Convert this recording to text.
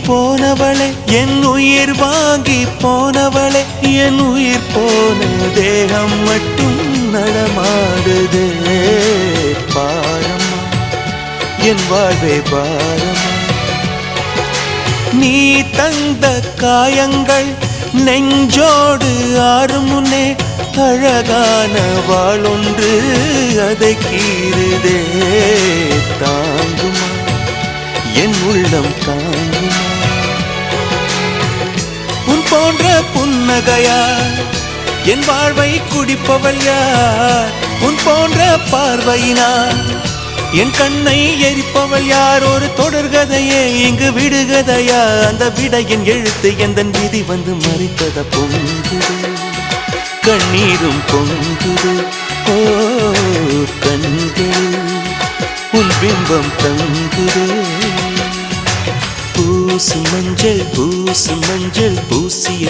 போனவளே என் உயிர் வாங்கி போனவளே என் உயிர் போன தேகம் மட்டும் நடமாடுதே பாரம்மா என் வாழ்வே பாரம்மா நீ தந்த காயங்கள் நெஞ்சோடு ஆறும் முன்னே அழகான வாளொன்று அதை கீறுதே தாங்குமா என் உள்ளம் தாங்குமா உன் போன்ற புன்னகையார் என் வாழ்வை குடிப்பவள் யார் உன் போன்ற பார்வையினார் என் கண்ணை எரிப்பவள் யார் ஒரு தொடர்கதையே இங்கு விடுகதையா அந்த விடையின் எழுத்து எந்தன் விதி வந்து மறித்தத பொங்குது கண்ணீரும் பொங்குது ஓ கண்கள் உன் பிம்பம் தங்குதே பூசு மஞ்சள் பூசிய